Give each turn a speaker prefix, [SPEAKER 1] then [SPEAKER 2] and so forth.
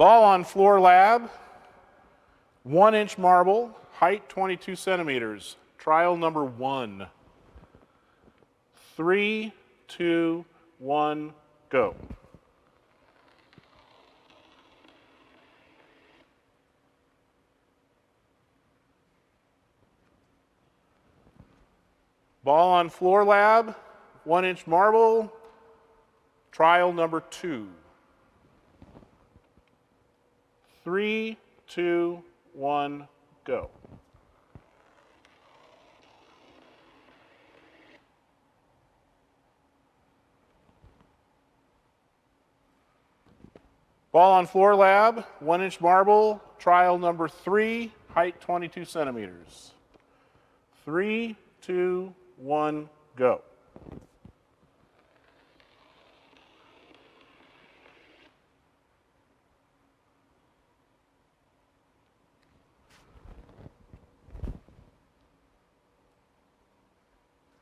[SPEAKER 1] Ball on floor lab, 1-inch marble, height 22 centimeters. Trial number 1. 3, 2, 1, go. Ball on floor lab, 1-inch marble, trial number 2. 3, 2, 1, go. Ball on floor lab, 1-inch marble, trial number 3, height 22 centimeters. 3, 2, 1, go.